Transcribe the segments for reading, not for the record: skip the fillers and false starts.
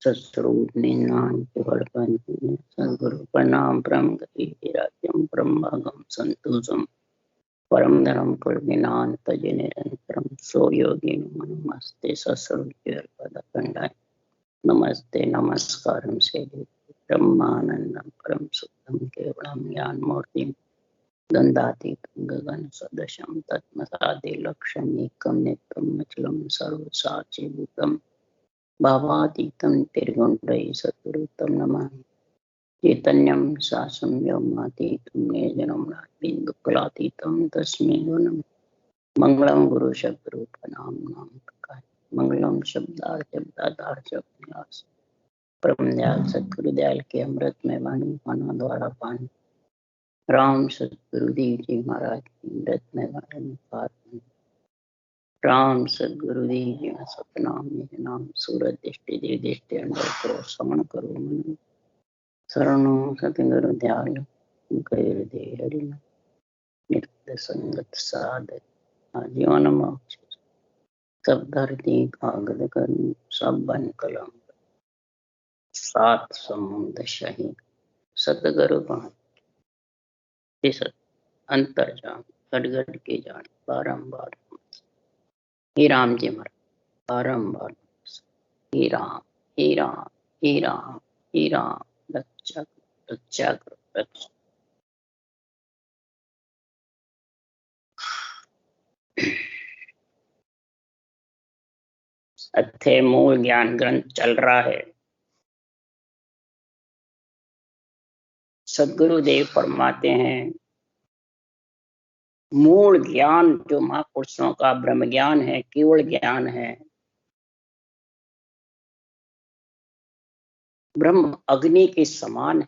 सत्स्वरूप सद्गुरु प्रणाम परम गति राज्यम ब्रह्मगम संतोषम परम धर्म कुर्मिनान तज निरंतरम सो योगी नमस्ते सत्स्वरूप नमस्ते नमस्कारम से ब्रह्मानंदम परम सुखम केवलम ज्ञान मूर्ति गंधातीतम गगन सदृशम तत्मसादि लक्ष्यम एकम नित्यम अचलम सर्वसाक्षी भूतम भावातीतं त्रिगुणरहि सद्गुरुतं नमामि चैतन्यं शासं व्योमातीतं निर्जनं बिन्दुकलातीतं तस्मै नमः मंगलम गुरु शब्दरूपनाम नाम प्रकाश मंगलम शब्दार्थ विनाश परम दयाल सद्गुरु दयाल के अमृत में वाणी पाना द्वारा पानी राम सद्गुरुदेव जी महाराज की अमृत में वाणी पार राम सद्गुरुदेव जी में सतनाम नाम सूरत दृष्टि देव दृष्टि अंडर करो श्रवण करो मन शरणो सतगुरु दयाल दे हरि नित्य संगत साध जीवन मोक्ष सब धरती कागद करूं सब बन कलम सात समुद्र शही सतगुरु बाण अंतर जान गड़गड़ के जान बारंबार हे राम जी महाराज बारंबार हे राम हे राम हे राम हे राम रक्षा रक्षा करो रक्षा अथे मूल ज्ञान ग्रंथ चल रहा है। सद्गुरुदेव फरमाते हैं मूल ज्ञान जो महापुरुषों का ब्रह्म ज्ञान है, केवल ज्ञान है, ब्रह्म अग्नि के समान है।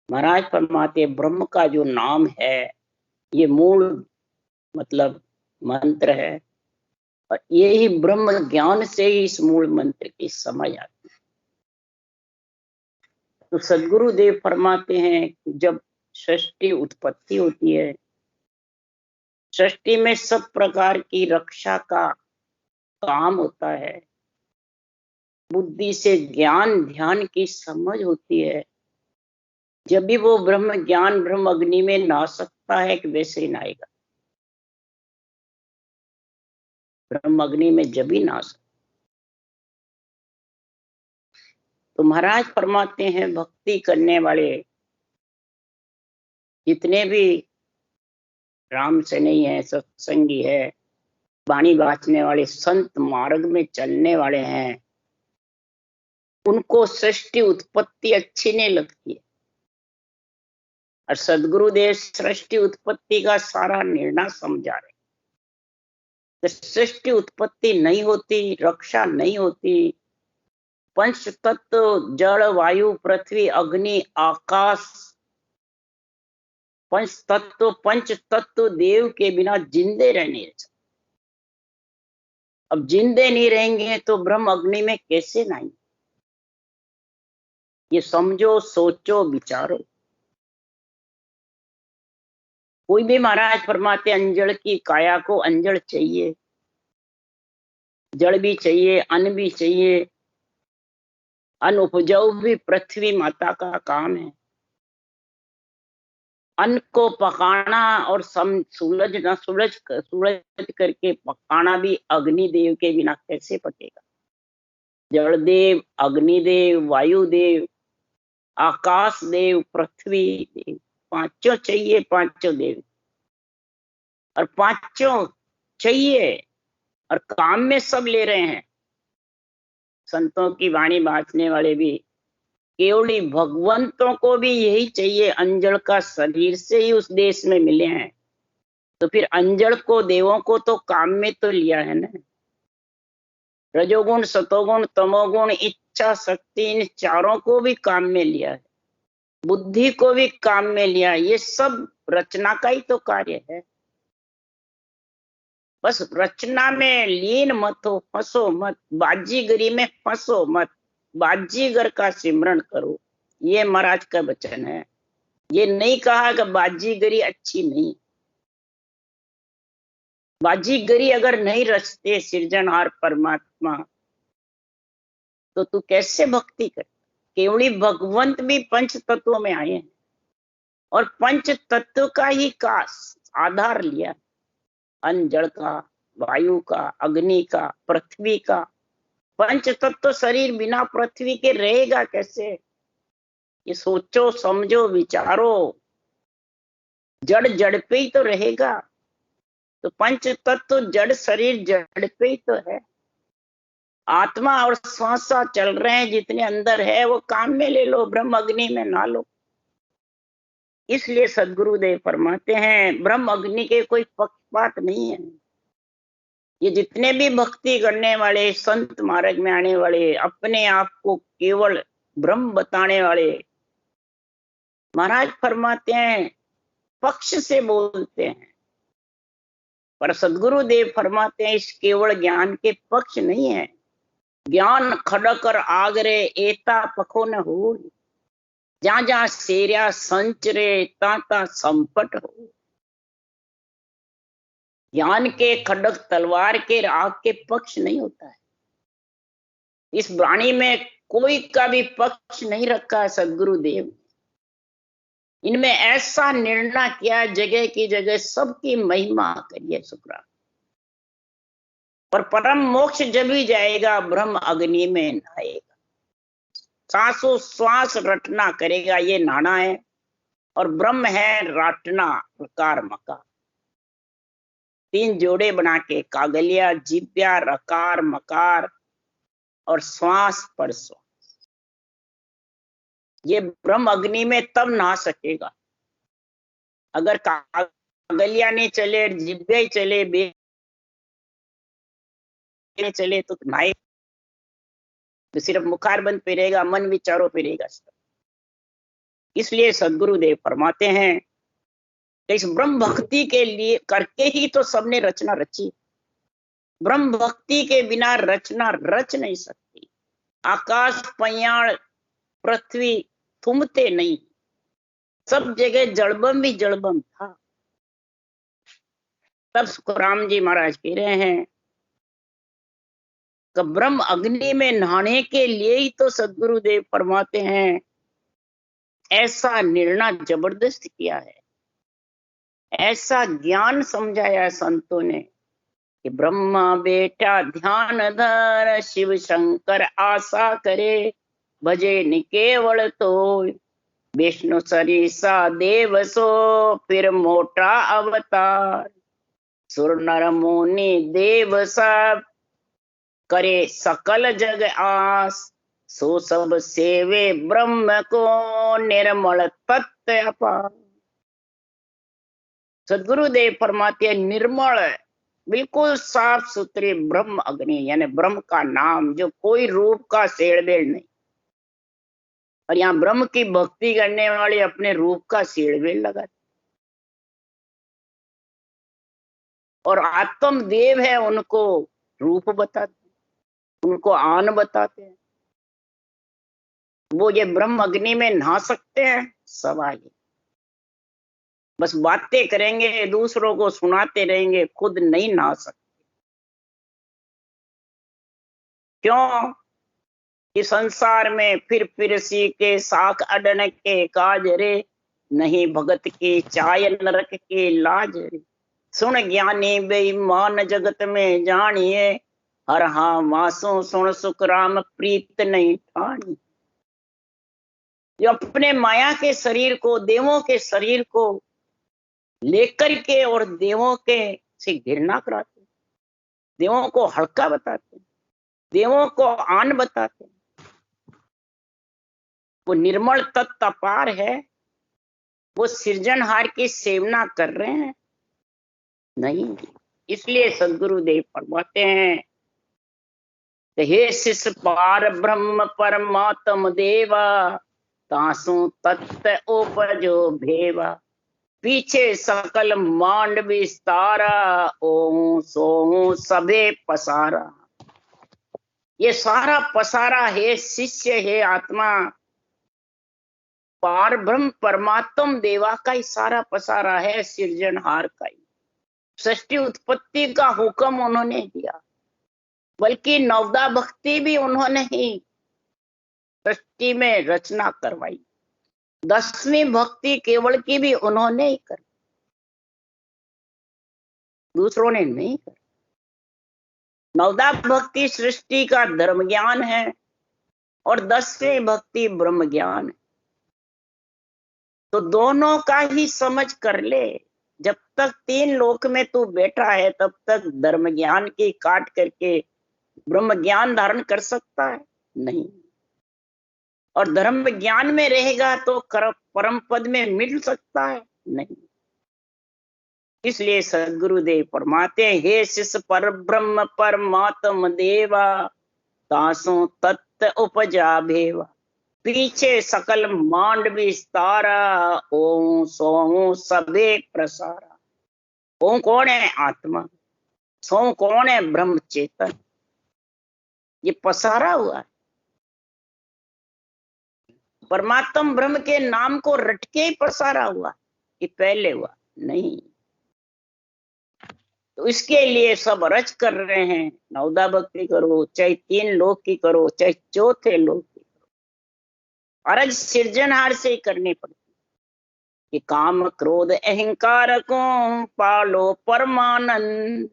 महाराज फरमाते ब्रह्म का जो नाम है ये मूल मतलब मंत्र है और यही ब्रह्म ज्ञान से ही इस मूल मंत्र की समझ आती है। तो सद्गुरुदेव फरमाते हैं जब सृष्टि उत्पत्ति होती है, सृष्टि में सब प्रकार की रक्षा का काम होता है, बुद्धि से ज्ञान ध्यान की समझ होती है, जब भी वो ब्रह्म ज्ञान ब्रह्म अग्नि में ना सकता है कि वैसे ना आएगा। ब्रह्म अग्नि में जब भी ना सकता। तो महाराज फरमाते हैं भक्ति करने वाले जितने भी राम से नहीं है, सत्संगी है, वाणी बाँचने वाले संत मार्ग में चलने वाले हैं, उनको सृष्टि उत्पत्ति अच्छी नहीं लगती है। और सद्गुरुदेव सृष्टि उत्पत्ति का सारा निर्णय समझा रहे। तो सृष्टि उत्पत्ति नहीं होती, रक्षा नहीं होती, पंच तत्व जल वायु पृथ्वी अग्नि आकाश पंच तत्व देव के बिना जिंदे रहने। अब जिंदे नहीं रहेंगे तो ब्रह्म अग्नि में कैसे नहीं? ये समझो, सोचो, विचारो। कोई भी महाराज फरमाते अंजड़ की काया को अंजड़ चाहिए, जड़ भी चाहिए, अन्न भी चाहिए। अन्न उपजाऊ भी पृथ्वी माता का काम है। अन्न को पकाना और सुलझ करके पकाना भी अग्निदेव के बिना कैसे पकेगा? जड़ देव, अग्निदेव, वायुदेव, आकाश देव, पृथ्वी देव, पांचों चाहिए, पांचों देव। और पांचों चाहिए और काम में सब ले रहे हैं। संतों की वाणी बाँचने वाले भी केवली भगवंतों को भी यही चाहिए। अंजड़ का शरीर से ही उस देश में मिले हैं, तो फिर अंजड़ को देवों को तो काम में तो लिया है ना। रजोगुण सतोगुण तमोगुण इच्छा शक्ति इन चारों को भी काम में लिया है, बुद्धि को भी काम में लिया है। ये सब रचना का ही तो कार्य है। बस रचना में लीन मत हो, फंसो मत, बाजीगरी में फंसो मत, बाजीगर का सिमरण करो। ये महाराज का वचन है। ये नहीं कहा कि बाजीगरी अच्छी नहीं। बाजीगरी अगर नहीं रचते सृजनहार परमात्मा तो तू कैसे भक्ति कर? केवली भगवंत भी पंच तत्वों में आए हैं और पंच तत्व का ही का आधार लिया, अन्न जल का, वायु का, अग्नि का, पृथ्वी का। पंच तत्व शरीर बिना पृथ्वी के रहेगा कैसे? ये सोचो, समझो, विचारो। जड़ जड़ पे ही तो रहेगा। तो पंच तत्व जड़ शरीर जड़ पे ही तो है। आत्मा और श्वास चल रहे हैं, जितने अंदर है वो काम में ले लो, ब्रह्म अग्नि में ना लो। इसलिए सदगुरुदेव फरमाते हैं ब्रह्म अग्नि के कोई पक्षपात नहीं है। ये जितने भी भक्ति करने वाले, संत मार्ग में आने वाले, अपने आप को केवल ब्रह्म बताने वाले, महाराज फरमाते हैं पक्ष से बोलते हैं, पर सदगुरुदेव फरमाते हैं इस केवल ज्ञान के पक्ष नहीं है। ज्ञान खड़कर आगरे एता पखो न हो, जहां जहां सेरिया संचरे ता संपट हो। ज्ञान के खड्ग तलवार के आग के पक्ष नहीं होता है। इस वाणी में कोई का भी पक्ष नहीं रखा है सदगुरुदेव। इनमें ऐसा निर्णय किया, जगह की जगह सबकी महिमा करिए शुक्रा। पर परम मोक्ष जब भी जाएगा ब्रह्म अग्नि में नहाएगा, सांसों श्वास रटना करेगा, ये नहाना है। और ब्रह्म है राटना, प्रकार मकार, 3 जोड़े बना के, कागलिया, जिब्या, रकार मकार और श्वास पर श्वास। ये ब्रह्म अग्नि में तब नहा सकेगा। अगर कागलिया नहीं चले, जिब्या ही चले, बे चले तो नहाए तो सिर्फ मुखार बंद पे रहेगा, मन विचारों पे रहेगा। इसलिए सदगुरुदेव फरमाते हैं इस ब्रह्म भक्ति के लिए करके ही तो सबने रचना रची। ब्रह्म भक्ति के बिना रचना रच नहीं सकती। आकाश, पयाण, पृथ्वी थूमते नहीं, सब जगह जड़बम भी जड़बम था। तब सुखराम जी महाराज कह रहे हैं कि ब्रह्म अग्नि में नहाने के लिए ही तो सदगुरुदेव फरमाते हैं ऐसा निर्णय जबरदस्त किया है, ऐसा ज्ञान समझाया है संतों ने कि ब्रह्मा बेटा ध्यान धर, शिव शंकर आशा करे, भजे निकेवल तो, विष्णु सरिसा देव सो, फिर मोटा अवतार, सुर नर मुनि देव सब, करे सकल जग आस, सो सब सेवे ब्रह्म को, निर्मल तत्व अपार। सदगुरुदेव फरमाते हैं निर्मल, बिल्कुल साफ सुथरे ब्रह्म अग्नि, यानी ब्रह्म का नाम जो कोई रूप का सेड़बेड़ नहीं। और यहाँ ब्रह्म की भक्ति करने वाले अपने रूप का सेड़बेड़ लगाते, और आत्म देव है उनको रूप बताते, उनको आन बताते हैं। वो ये ब्रह्म अग्नि में नहा सकते हैं? सवाल है। बस बातें करेंगे, दूसरों को सुनाते रहेंगे, खुद नहीं नहा सकते। क्यों? इस संसार में फिर सी के साख अडन के काज रे, नहीं भगत की चाय नरक के लाज रे। सुन ज्ञानी बेईमान जगत में जानिए, हर हाँ मासों सुन सुख राम प्रीत नहीं ठानी। जो अपने माया के शरीर को, देवों के शरीर को लेकर के और देवों के से घृणा कराते, देवों को हल्का बताते, देवों को आन बताते, वो निर्मल तत्व अपार है, वो सृजनहार की सेवना कर रहे हैं? नहीं। इसलिए सदगुरुदेव फरमाते हैं हे शिष्य पार ब्रह्म परमात्म देवा, तासु तत्व उपजो भेवा, पीछे सकल मांड विस्तारा, ओहू सोहू सभे पसारा। ये सारा पसारा है शिष्य है आत्मा, पार ब्रह्म परमात्म देवा का ही सारा पसारा है, सृजनहार का ही। सृष्टि उत्पत्ति का हुक्म उन्होंने दिया, बल्कि नवदा भक्ति भी उन्होंने ही सृष्टि में रचना करवाई। 10वीं भक्ति केवल की भी उन्होंने ही कर, दूसरों ने नहीं कर। 9दा भक्ति सृष्टि का धर्म ज्ञान है और 10वीं भक्ति ब्रह्म ज्ञान है। तो दोनों का ही समझ कर ले। जब तक 3 लोक में तू बैठा है तब तक धर्म ज्ञान की काट करके ब्रह्म ज्ञान धारण कर सकता है नहीं। और धर्म ज्ञान में रहेगा तो परम पद में मिल सकता है नहीं। इसलिए सदगुरुदेव फरमाते हैं, हे शिष्य पर ब्रह्म परमात्म देवा, तासो तत्व उपजा भेवा, पीछे सकल मांड विस्तारा, ओम सो सबे प्रसारा। ओम कौन है? आत्मा। सो कौन है? ब्रह्म चेतन। ये पसारा हुआ है। परमात्म ब्रह्म के नाम को रटके ही पसारा हुआ, कि पहले हुआ नहीं। तो इसके लिए सब रच कर रहे हैं। 9दा भक्ति करो, चाहे 3 लोक की करो, चाहे 4थे लोक की करो, अरज सृजनहार से ही करनी पड़ती कि काम क्रोध अहंकार को पालो परमानंद,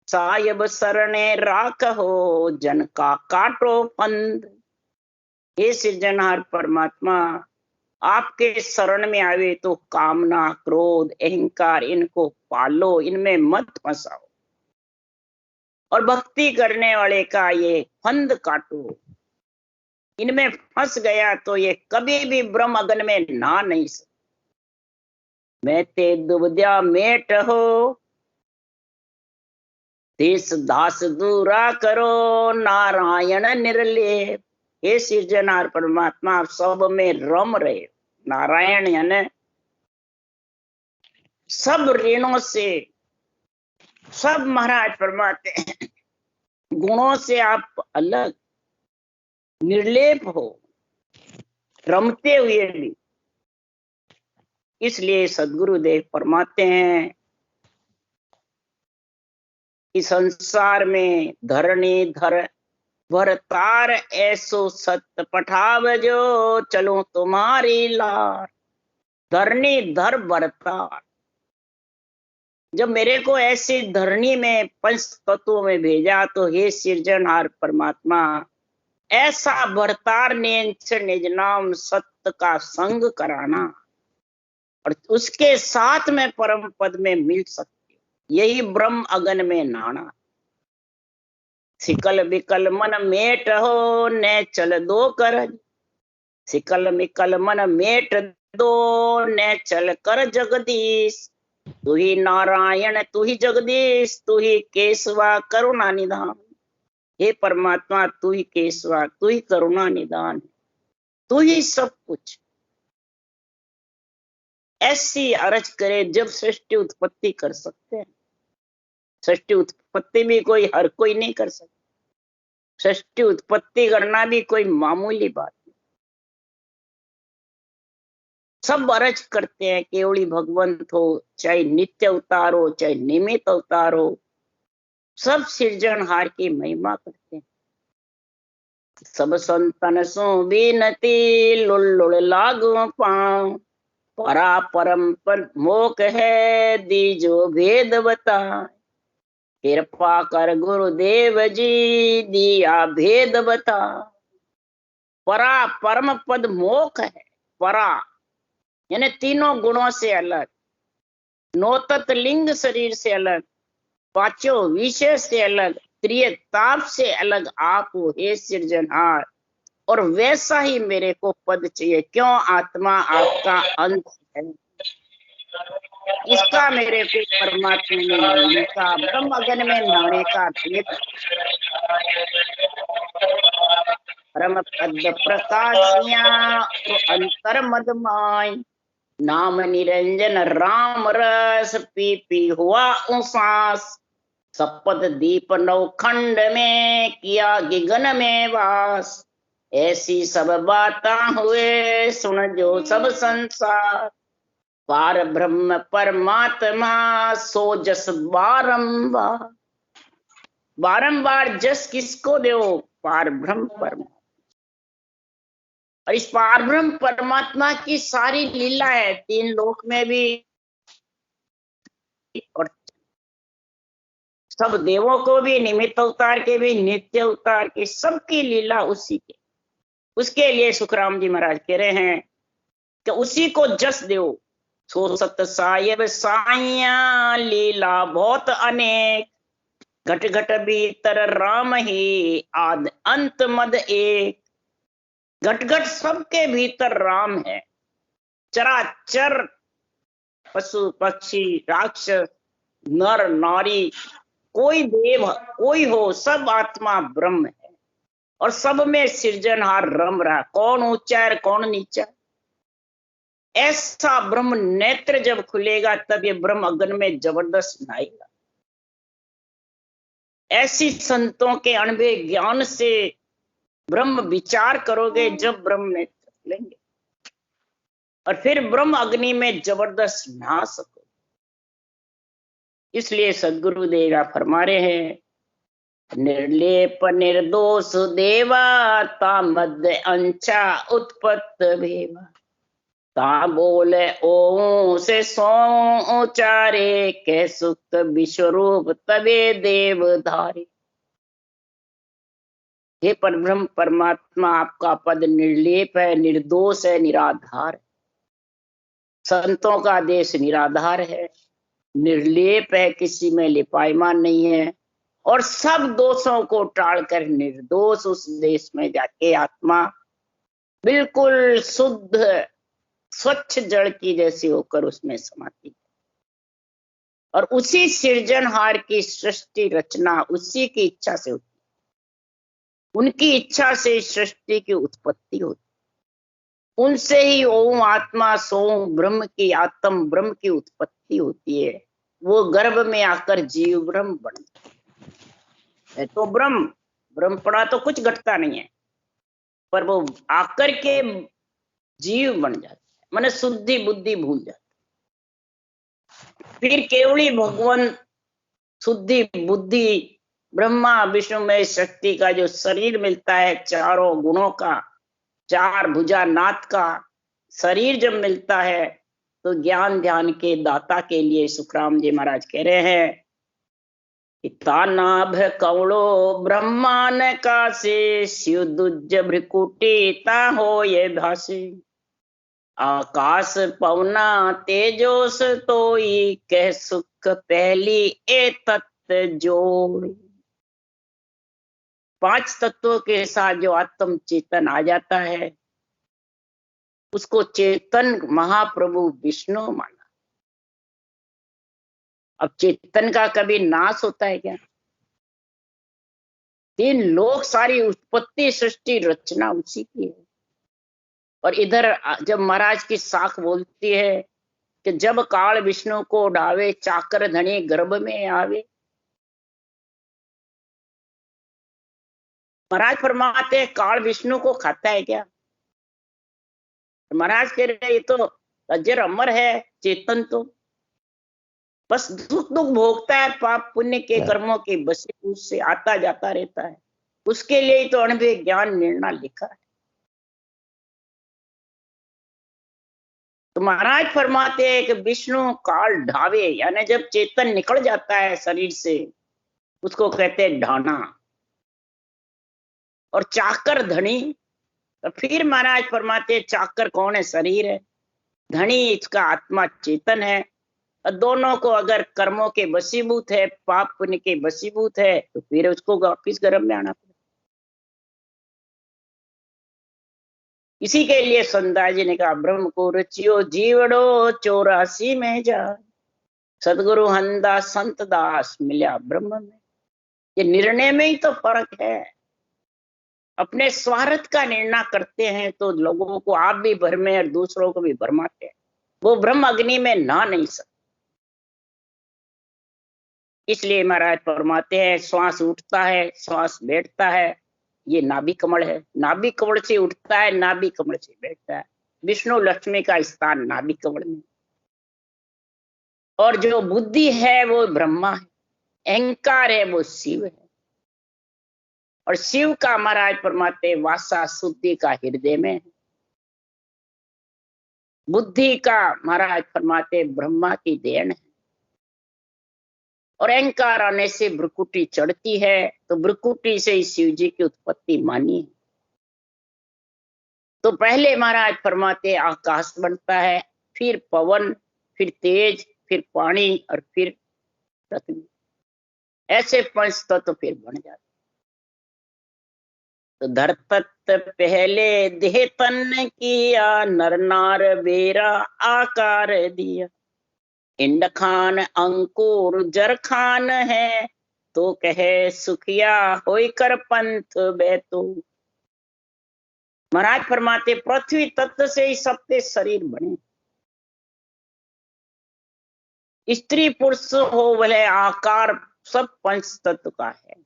सायब सरणे राख हो जन का काटो फंद। हे सृजनहार परमात्मा, आपके शरण में आवे तो कामना क्रोध अहंकार इनको पालो, इनमें मत फंसाओ, और भक्ति करने वाले का ये फंद काटो। इनमें फंस गया तो ये कभी भी ब्रह्म अगन में ना नहीं सकता। मैं ते दुबद्या मेट हो, देश दास दूरा करो, नारायण निर्लेप। हे सृजनहार परमात्मा, आप सब में रम रहे। नारायण यानी सब ऋणों से, सब महाराज फरमाते हैं गुणों से आप अलग निर्लेप हो, रमते हुए भी। इसलिए सदगुरुदेव फरमाते हैं कि संसार में धरणी धर भरतार, ऐसो सत्य पठाव जो चलो तुम्हारी लार। धरणी धर भरतार, जब मेरे को ऐसी धरणी में 5 तत्वों में भेजा तो हे सृजनहार परमात्मा, ऐसा भरतार निज नाम सत्य का संग कराना, और उसके साथ में परम पद में मिल सकती, यही ब्रह्म अगन में नाना। सिकल विकल मन मेट हो, न चल दो कर, सिकल मिकल मन मेट दो, न चल कर जगदीश। तू ही नारायण, तू ही जगदीश, तू ही केशवा करुणा निधान। हे परमात्मा, तू ही केशवा, तू ही करुणा निधान, तू ही सब कुछ। ऐसी अरज करे जब सृष्टि उत्पत्ति कर सकते हैं। सृष्टि उत्पत्ति भी कोई हर कोई नहीं कर सकता। सृष्टि उत्पत्ति करना भी कोई मामूली बात नहीं। सब अरज करते हैं केवली भगवंत हो, चाहे नित्य अवतार हो, चाहे निमित्त अवतार हो, सब सृजनहार की महिमा करते हैं। सब संतन सो बीनती, लुल लागो पांव, परा परम पर मोक है, दीजो भेद बता। कृपा कर गुरुदेव जी, दिया भेद बता। परा परम पद मोक है। परा यानी तीनों गुणों से अलग, नौतत लिंग शरीर से अलग, 5 विषय से अलग, त्रियताप से अलग आप हो हे सृजनहार। और वैसा ही मेरे को पद चाहिए। क्यों? आत्मा आपका अंत है। इसका मेरे को परमात्मा में मिलने का, ब्रह्म अगन में नहाने का भेद, परम पद प्रकाशिया अंतर मदमाय, नाम निरंजन राम रस पी पी हुआ उसास। सपत दीप नौखंड में किया गिगन में वास। ऐसी सब बातें हुए सुन जो सब संसार। पार ब्रह्म परमात्मा सो जस बारंबार। बारंबार जस किसको दो? पार ब्रह्म परमात्मा। और इस पारब्रह्म परमात्मा की सारी लीला है, तीन लोक में भी और सब देवों को भी, निमित्त अवतार के भी, नित्य अवतार की, सबकी लीला उसी के। उसके लिए सुखराम जी महाराज कह रहे हैं कि उसी को जस देव, सो सत साहेब साइया लीला बहुत अनेक, घट घट भीतर राम ही आद अंत मद एक। घट घट सबके भीतर राम है, चराचर पशु पक्षी राक्षस नर नारी, कोई देव कोई हो, सब आत्मा ब्रह्म है और सब में सृजनहार रम रहा। कौन ऊंचा है कौन नीचा, ऐसा ब्रह्म नेत्र जब खुलेगा तब ये ब्रह्म अग्नि में जबरदस्त नहाएगा। ऐसी संतों के अणबे ज्ञान से ब्रह्म विचार करोगे जब ब्रह्म नेत्र खुलेंगे और फिर ब्रह्म अग्नि में जबरदस्त नहा सको। इसलिए सदगुरुदेव फरमा रहे हैं, निर्लेप निर्दोष देवा ता मध्य अंचा उत्पत्त भेवा, ता बोले ओं से सो उचारे, कह सुक्त विश्वरूप तबे देव धारे। हे परब्रह्म परमात्मा, आपका पद निर्लेप है, निर्दोष है, निराधार है। संतों का देश निराधार है, निर्लेप है, किसी में लिपायमान नहीं है और सब दोषों को टालकर निर्दोष उस देश में जाके आत्मा बिल्कुल शुद्ध स्वच्छ जल की जैसी होकर उसमें समाती है। और उसी सृजनहार की सृष्टि रचना उसी की इच्छा से होती है, उनकी इच्छा से सृष्टि की उत्पत्ति होती है, उनसे ही ओम आत्मा सोम ब्रह्म की, आत्म ब्रह्म की उत्पत्ति होती है। वो गर्भ में आकर जीव ब्रह्म बनता है। तो ब्रह्म पड़ा तो कुछ घटता नहीं है, पर वो आकर के जीव बन जाता है, माने शुद्धि बुद्धि भूल जाता है। फिर केवली भगवान शुद्धि बुद्धि ब्रह्मा विष्णु में शक्ति का जो शरीर मिलता है, चारों गुणों का, चार भुजा नाथ का शरीर जब मिलता है तो ज्ञान ध्यान के दाता के लिए सुखराम जी महाराज कह रहे हैं, नाभ कवड़ो ब्रह्मान का से, शिव दुज भ्रिकुटी ता हो ये भाषे, आकाश पवना तेजोस तोई, कह सुख पहली ए तत्व जोड़। पांच तत्वों के साथ जो आत्म चेतन आ जाता है उसको चेतन महाप्रभु विष्णु माना। अब चेतन का कभी नाश होता है क्या? तीन लोक सारी उत्पत्ति सृष्टि रचना उसी की है। और इधर जब महाराज की साख बोलती है कि जब काल विष्णु को डावे, चाकर धनी गर्भ में आवे, महाराज फरमाते हैं काल विष्णु को खाता है क्या? महाराज कह रहे ये तो अजर अमर है चेतन, तो बस दुख दुख भोगता है, पाप पुण्य के कर्मों के बसे उससे आता जाता रहता है। उसके लिए तो अणबे ज्ञान निर्णय लिखा है। तो महाराज फरमाते हैं कि विष्णु काल ढावे, यानी जब चेतन निकल जाता है शरीर से उसको कहते हैं ढाना। और चाकर धनी, तो फिर महाराज फरमाते चाकर कौन है? शरीर है, धनी इसका आत्मा चेतन है। और दोनों को अगर कर्मों के वशीभूत है, पाप पुण्य के वशीभूत है, तो फिर उसको वापिस गर्भ में आना पड़ेगा। इसी के लिए संदास जी ने कहा, ब्रह्म को रचियो जीवड़ो 84 में जा, सदगुरु हंदा संत दास मिला ब्रह्म में। ये निर्णय में ही तो फर्क है। अपने स्वार्थ का निर्णय करते हैं तो लोगों को आप भी भरमे और दूसरों को भी भरमाते हैं, वो ब्रह्म अग्नि में ना नहीं सकते। इसलिए महाराज फरमाते हैं श्वास उठता है श्वास बैठता है, ये नाभि कमल है, नाभि कमल से उठता है, नाभि कमल से बैठता है। विष्णु लक्ष्मी का स्थान नाभि कमल में। और जो बुद्धि है वो ब्रह्मा है, अहंकार है वो शिव है। और शिव का महाराज फरमाते वासा शुद्धि का हृदय में है। बुद्धि का महाराज फरमाते ब्रह्मा की देन है। और अहंकार आने से भ्रुकुटी चढ़ती है, तो भ्रुकुटी से ही शिव जी की उत्पत्ति मानी है। तो पहले महाराज फरमाते आकाश बनता है, फिर पवन, फिर तेज, फिर पानी और फिर पृथ्वी। ऐसे पंच तत्व फिर बन जाते। तो धरतत पहले देह तन किया, नर नार बेरा आकार दिया। इंड खान अंकुर जर खान है, तो कहे सुखिया होई कर पंथ बैतो। महाराज फरमाते पृथ्वी तत्व से ही सबके शरीर बने। स्त्री पुरुष हो भले, आकार सब पंच तत्व का है।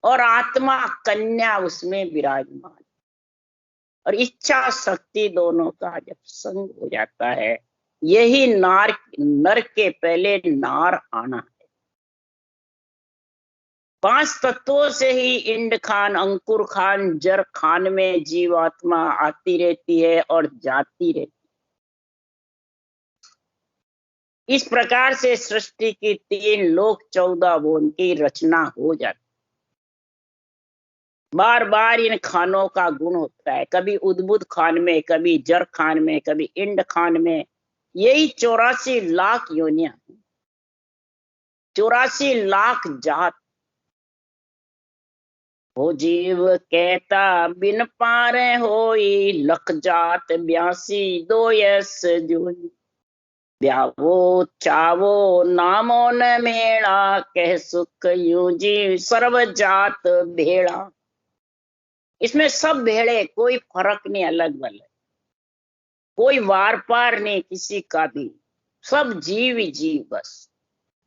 और आत्मा कन्या उसमें विराजमान। और इच्छा शक्ति दोनों का जब संग हो जाता है, यही नर के पहले नार आना है। पांच तत्वों से ही इंड खान, अंकुर खान, जर खान में जीवात्मा आती रहती है और जाती रहती है। इस प्रकार से सृष्टि की 3 लोक 14 भुवन की रचना हो जाती। बार बार इन खानों का गुण होता है, कभी उद्बुद्ध खान में, कभी जर खान में, कभी इंड खान में। यही 84 लाख योनियां, 84 लाख जात। हो जीव कहता बिन पार होई, लख जात 82 दो यस जोई। ब्यावो चावो नामो न मेला, कह सुख यूं जी सर्व जात भेड़ा। इसमें सब भेड़े, कोई फर्क नहीं अलग अलग, कोई वार पार नहीं किसी का भी। सब जीव ही जीव बस।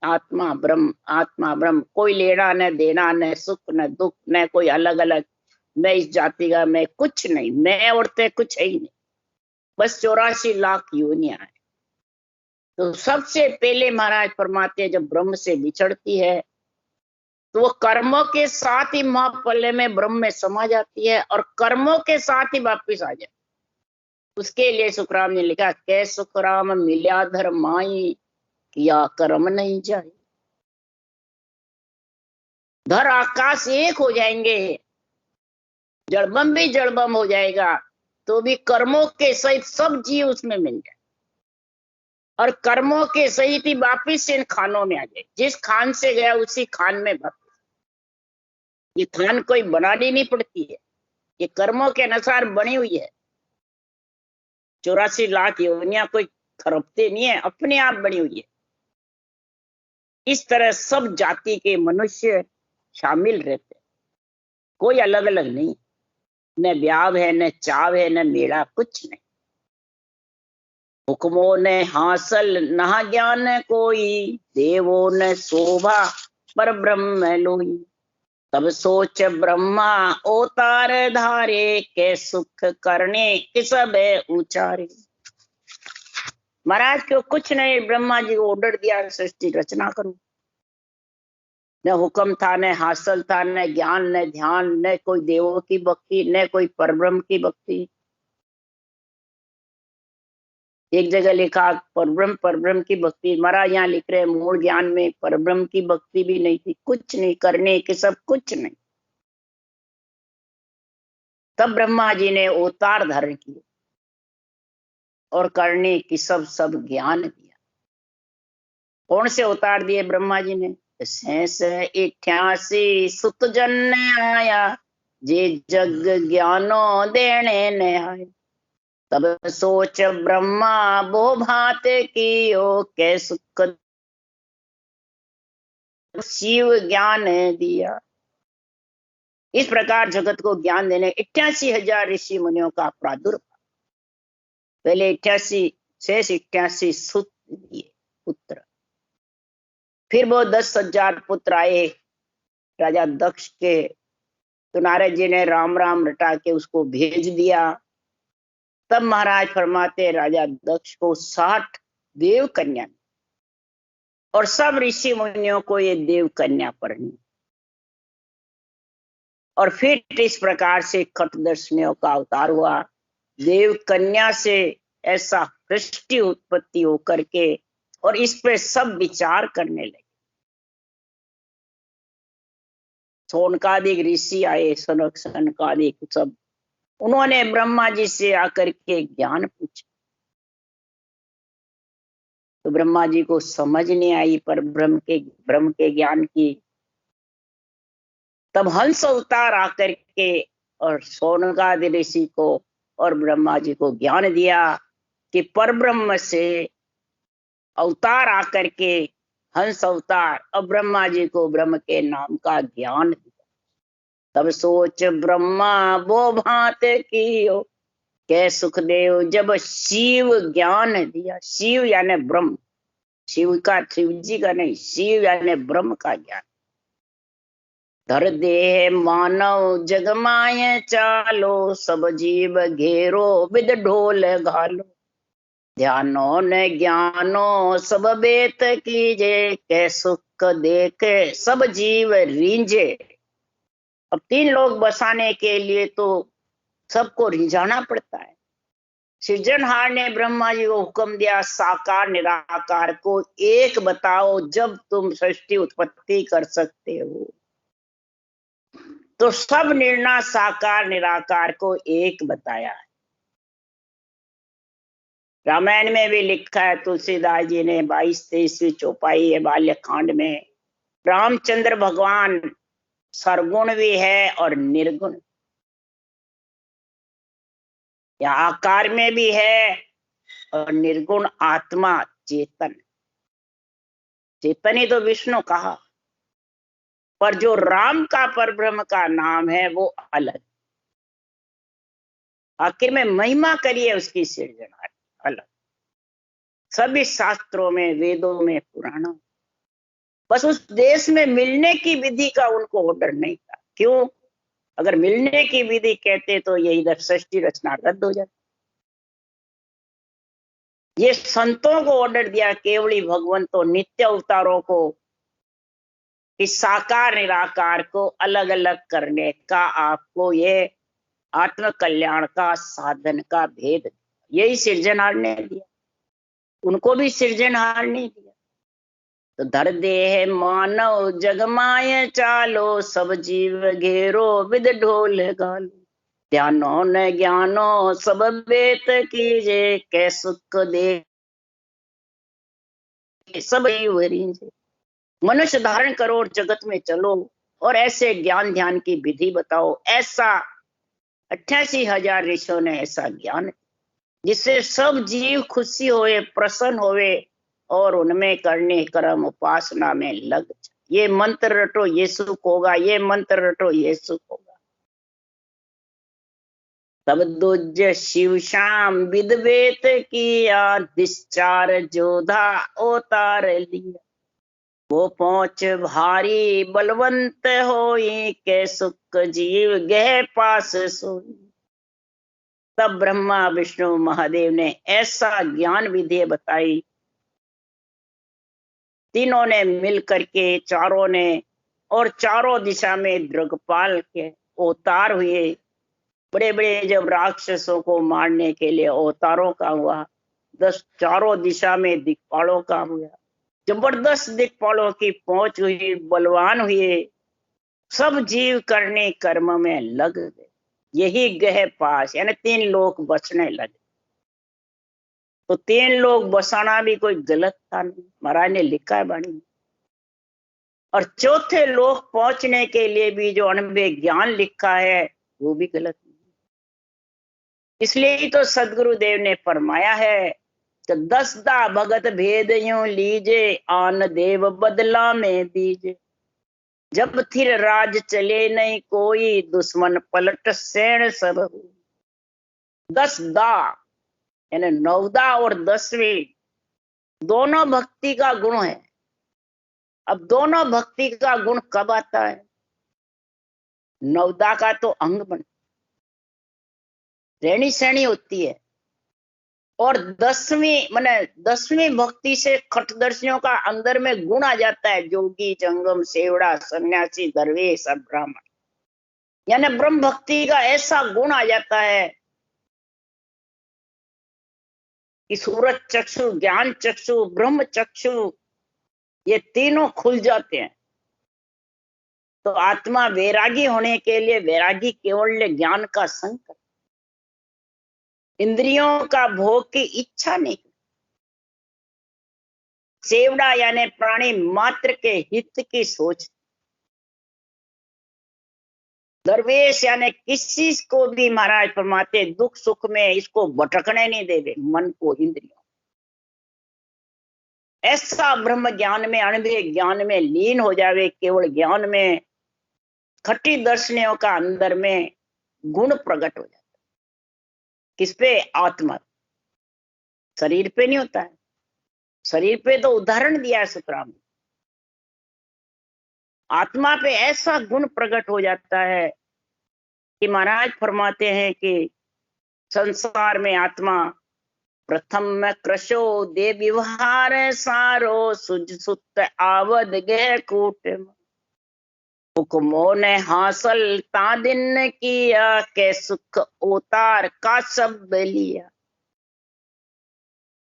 आत्मा ब्रह्म, आत्मा ब्रह्म। कोई लेना न देना, न सुख न दुख, न कोई अलग अलग, मैं इस जाति का, मैं कुछ नहीं, मैं औरतें कुछ है ही नहीं। बस 84 लाख योनियां हैं। तो सबसे पहले महाराज फरमाते जब ब्रह्म से बिछड़ती है, तो वो कर्मों के साथ ही महाप्रलय में ब्रह्म में समा जाती है, और कर्मों के साथ ही वापिस आ जाती। उसके लिए सुखराम ने लिखा, कै सुखराम मिल्या धर्माई, किया कर्म नहीं जाए। धर आकाश एक हो जाएंगे, जड़बम भी जड़बम हो जाएगा, तो भी कर्मों के सहित सब जीव उसमें मिल जाए। और कर्मों के सहित ही वापिस इन खानों में आ जाए। जिस खान से गया उसी खान में वापिस। ये खान कोई बनानी नहीं पड़ती है, ये कर्मों के अनुसार बनी हुई है। 84 लाख योनियां कोई खरबते नहीं है, अपने आप बनी हुई है। इस तरह सब जाति के मनुष्य शामिल रहते हैं, कोई अलग अलग नहीं। न ब्याव है, न चाव है, न मेला, कुछ नहीं। हुक्मों ने हासिल न ज्ञान कोई, देवो न शोभा पर ब्रह्म लोई। तब सोच ब्रह्मा अवतार धारे, के सुख करने किस उचारे। महाराज को कुछ नहीं, ब्रह्मा जी को ऑर्डर दिया सृष्टि रचना करो। न हुक्म था, न हासिल था, न ज्ञान, न ध्यान, न कोई देवों की भक्ति, न कोई परब्रह्म की भक्ति। एक जगह लिखा परब्रह्म, परब्रह्म की भक्ति। महाराज यहाँ लिख रहे मूल ज्ञान में परब्रह्म की भक्ति भी नहीं थी, कुछ नहीं करने के, सब कुछ नहीं। तब ब्रह्मा जी ने अवतार धारण किए और करने की सब ज्ञान दिया। कौन से अवतार दिए ब्रह्मा जी ने? 88 सुत जन आया, जे जग ज्ञानो देने न आए। तब सोच ब्रह्मा बो भात कियो, के सुख शिव ज्ञान दिया। इस प्रकार जगत को ज्ञान देने 88,000 ऋषि मुनियों का प्रादुर्भाव। पहले 88 शेष 88 सुत दिए पुत्र। फिर वो 10,000 पुत्र आए राजा दक्ष के। तो नारद जी ने राम राम रटा के उसको भेज दिया। तब महाराज फरमाते राजा दक्ष को 60 देव कन्या, और सब ऋषि मुनियों को ये देव कन्या पढ़नी। और फिर इस प्रकार से खटदर्शनियों का अवतार हुआ। देव कन्या से ऐसा सृष्टि उत्पत्ति होकर के और इस पे सब विचार करने लगे। सौनकादिक ऋषि आए, सनकादिक सब, उन्होंने ब्रह्मा जी से आकर के ज्ञान पूछा, तो ब्रह्मा जी को समझ नहीं आई पर ब्रह्म के ज्ञान की। तब हंस अवतार आकर के और सौनकादि ऋषि को और ब्रह्मा जी को ज्ञान दिया कि परब्रह्म से अवतार आकर के हंस अवतार और ब्रह्मा जी को ब्रह्म के नाम का ज्ञान दिया। तब सोच ब्रह्मा वो भांत कियो, कै सुखदेव जब शिव ज्ञान दिया। शिव यानी ब्रह्म, शिव जी का नहीं, शिव यानी ब्रह्म का ज्ञान। धर देह मानव जग माय चालो, सब जीव घेरो विद ढोल घालो। ध्यानो न ज्ञानो सब बेत कीजे, कै सुख देखे सब जीव रींझे। अब 3 लोग बसाने के लिए तो सबको रिझाना पड़ता है। सृजनहार ने ब्रह्मा जी को हुक्म दिया, साकार निराकार को एक बताओ जब तुम सृष्टि उत्पत्ति कर सकते हो। तो सब निर्णय साकार निराकार को एक बताया है। रामायण में भी लिखा है, तुलसीदास जी ने 22-23वीं चौपाई है बाल्यकांड में, रामचंद्र भगवान सरगुण भी है और निर्गुण, या आकार में भी है और निर्गुण आत्मा चेतन। चेतन ही तो विष्णु कहा, पर जो राम का परब्रह्म का नाम है वो अलग। आखिर में महिमा करिए उसकी सृजना अलग। सभी शास्त्रों में, वेदों में, पुराणों, बस उस देश में मिलने की विधि का उनको ऑर्डर नहीं था। क्यों? अगर मिलने की विधि कहते तो ये इधर सृष्टि रचना रद्द हो जाती। ये संतों को ऑर्डर दिया, केवली भगवंतों नित्य अवतारों को, इस साकार निराकार को अलग अलग करने का आपको ये आत्म कल्याण का साधन का भेद, यही सृजनहार ने दिया। उनको भी सृजनहार नहीं दिया। तो धर देह मानव जग माय चालो, सब जीव घेरो विद ढोल घालो। ध्यानो न ज्ञानो सब बेत कीजे, कै सुख दे सब जीव रींझे। मनुष्य धारण करो और जगत में चलो और ऐसे ज्ञान ध्यान की विधि बताओ। ऐसा 88,000 ऋषियों ने ऐसा ज्ञान, जिससे सब जीव खुशी होए, प्रसन्न होए और उनमें करने कर्म उपासना में लग जाए। ये मंत्र रटो ये सुख होगा, ये मंत्र रटो ये सुख होगा। तब दुज शिव श्याम विदवेत किया, दिश्चार जोधा अवतार लिया। वो पहुंच भारी बलवंत होई, के सुख जीव गह पास सोई। तब ब्रह्मा विष्णु महादेव ने ऐसा ज्ञान विधि बताई। तीनों ने मिल करके, चारों ने, और चारों दिशा में दृगपाल के अवतार हुए। बड़े बड़े जब राक्षसों को मारने के लिए अवतारों का हुआ, 10 चारों दिशा में दिक्पालों का हुआ। जबरदस्त दिक्पालों की पहुंच हुई, बलवान हुए। सब जीव करने कर्म में लग गए। यही गह पास यानी 3 लोग बसने लगे। तो 3 लोग बसाना भी कोई गलत था नहीं, महाराज ने लिखा है वाणी। और चौथे लोग पहुंचने के लिए भी जो अनबे ज्ञान लिखा है वो भी गलत नहीं। इसलिए ही तो सदगुरुदेव ने फरमाया है कि 10 दा भगत भेद यूं लीजे, आन देव बदला में दीजे। जब थिर राज चले नहीं कोई, दुश्मन पलट सैण सब। 10 दा यानी 9दा और 10वीं दोनों भक्ति का गुण है। अब दोनों भक्ति का गुण कब आता है? 9दा का तो अंग बन, रहनी सहनी होती है। और 10वीं माने 10वीं भक्ति से खटदर्शियों का अंदर में गुण आ जाता है, जोगी जंगम सेवड़ा सन्यासी दरवेश और ब्राह्मण, यानी ब्रह्म भक्ति का ऐसा गुण आ जाता है कि सूरज चक्षु, ज्ञान चक्षु, ब्रह्म चक्षु, ये तीनों खुल जाते हैं। तो आत्मा वैरागी होने के लिए वैरागी केवल ज्ञान का संग, इंद्रियों का भोग की इच्छा नहीं, सेवड़ा यानी प्राणी मात्र के हित की सोच, दरवेश यानी किसी को भी महाराज फरमाते दुख सुख में इसको भटकने नहीं देवे मन को, इंद्रियों। ऐसा ब्रह्म ज्ञान में, अनुभव ज्ञान में लीन हो जावे, केवल ज्ञान में खट्टी दर्शनियों का अंदर में गुण प्रकट हो जाता। किस पे? आत्मा। शरीर पे नहीं होता है। शरीर पे तो उदाहरण दिया है सुतराम। आत्मा पे ऐसा गुण प्रकट हो जाता है कि महाराज फरमाते हैं कि संसार में आत्मा प्रथम में कृशो दे व्यवहार सारो, सुज सुत आवद गह कूट, हुक्मों ने हासिल तादिन किया, के सुख उतार का सब लिया।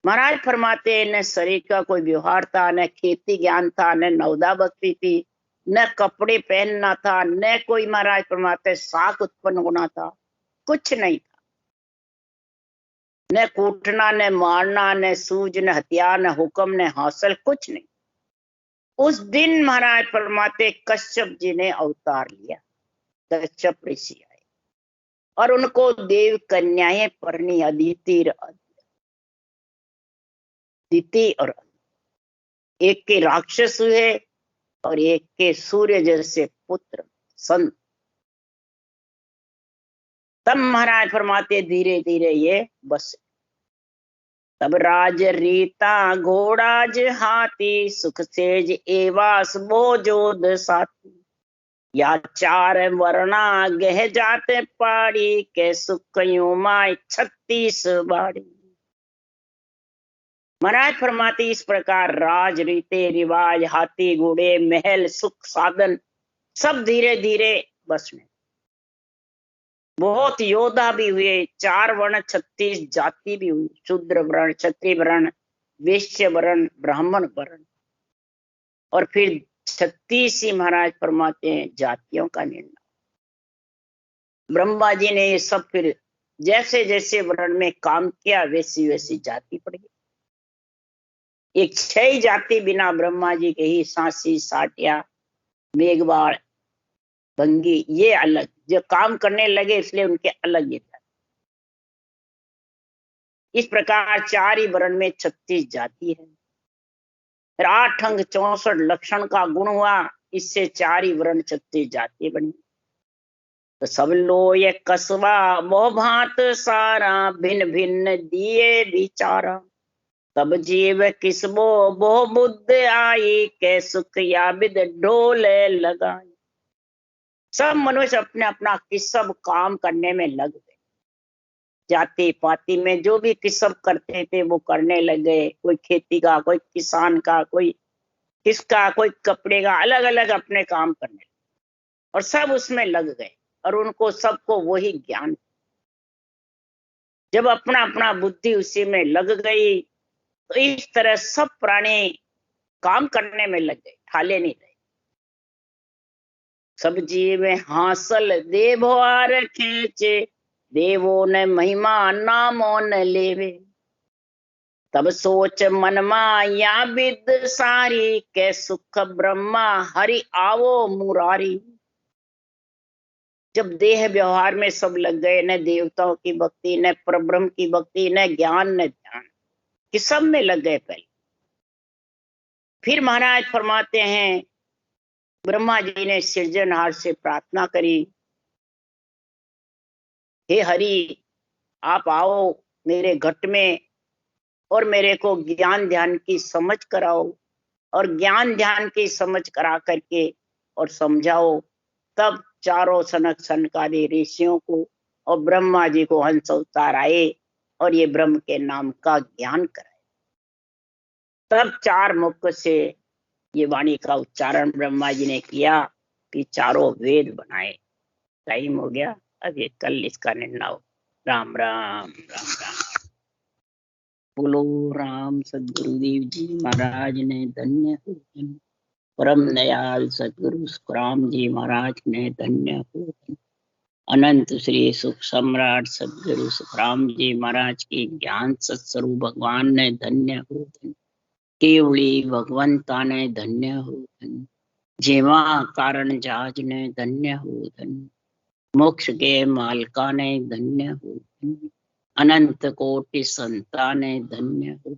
महाराज फरमाते न शरीर का कोई व्यवहार था, न खेती ज्ञान था, न नवदा भक्ति थी, न कपड़े पहनना था, न कोई महाराज फरमाते साख उत्पन्न होना था, कुछ नहीं था। न कूटना, न मारना, न सूज, न हथियार, न हुक्म, न हासिल, कुछ नहीं। उस दिन महाराज फरमाते कश्यप जी ने अवतार लिया। कश्यप ऋषि आए और उनको देव कन्याएं परनी, अदिति और एक के राक्षस हुए और एक के सूर्य जैसे पुत्र संत। तब महाराज फरमाते धीरे धीरे ये बस। तब राज रीता घोड़ाज हाथी, सुख सेज एवास बोजोद साथी, या चार वर्णा गह जाते पाड़ी, के सुख माय 36 बाड़ी। महाराज फरमाते इस प्रकार राज रीते रिवाज, हाथी घोड़े, महल, सुख साधन सब धीरे धीरे बस में। बहुत योद्धा भी हुए, 4 वर्ण 36 जाति भी हुई, शूद्र वर्ण, क्षत्रिय वर्ण, वैश्य वर्ण, ब्राह्मण वर्ण, और फिर 36 ही महाराज फरमाते हैं जातियों का निर्णय। ब्रह्मा जी ने ये सब फिर जैसे जैसे वर्ण में काम किया वैसी वैसी जाति पड़ गई। एक 6 जाति बिना ब्रह्मा जी के ही, सांसी, साटिया, मेघवाड़, भंगी, ये अलग जो काम करने लगे इसलिए उनके अलग ये था। इस प्रकार 4 ही वर्ण में 36 जाति है। फिर 8 अंग 64 लक्षण का गुण हुआ, इससे 4 ही वर्ण 36 जाति बनी। तो सब लो ये कसबा मोह भांत सारा, भिन्न भिन्न दिए विचारा, तब जीव किसबो बहु बुद्ध आई, के सुख याबिद ढोले लगाई। सब मनुष्य अपने अपना किसब काम करने में लग गए। जाति पाति में जो भी किसब करते थे वो करने लग गए। कोई खेती का, कोई किसान का, कोई किसका, कोई कपड़े का, अलग अलग अपने काम करने लगे और सब उसमें लग गए। और उनको सबको वही ज्ञान, जब अपना अपना बुद्धि उसी में लग गई तो इस तरह सब प्राणी काम करने में लग गए, ठाले नहीं रहे। सब जीव हासिल देवहार खेचे, देवो न महिमा नामो न लेवे, तब सोच मनमा या विद सारी, के सुख ब्रह्मा हरि आवो मुरारी। जब देह व्यवहार में सब लग गए, न देवताओं की भक्ति, न परब्रह्म की भक्ति, न ज्ञान, न ध्यान, कि सब में लग गए पहले। फिर महाराज फरमाते हैं ब्रह्मा जी ने सृजनहार से प्रार्थना करी, हे हरि आप आओ मेरे घट में और मेरे को ज्ञान ध्यान की समझ कराओ, और ज्ञान ध्यान की समझ करा करके और समझाओ। तब चारों सनक सनकादि ऋषियों को और ब्रह्मा जी को हंस अवतार आए और ये ब्रह्म के नाम का ज्ञान कराए। तब 4 मुख से ये वाणी का उच्चारण ब्रह्मा जी ने किया कि चारों वेद बनाए। टाइम हो गया, अब ये कल इसका निर्णय हो। राम राम राम राम। बोलो राम सदगुरुदेव जी महाराज ने धन्य हो। परम दयाल सदगुरु सुखराम जी महाराज ने धन्य हो। अनंत श्री सुख सम्राट सदगुरु सुखराम जी महाराज के ज्ञान सत्स्वरूप भगवान ने धन्य हो। केवली भगवंता ने धन्य हो। जेवा कारण जहाज ने धन्य हो। मोक्ष के मालका ने धन्य हो। अनंत कोटि संता ने धन्य हो।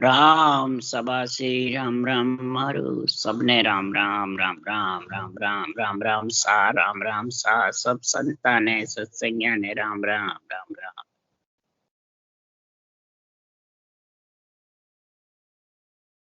राम सभा से राम राम मारो सबने राम राम राम राम राम राम राम राम सा राम राम सा सब संता ने सत्संगिया ने राम राम राम राम।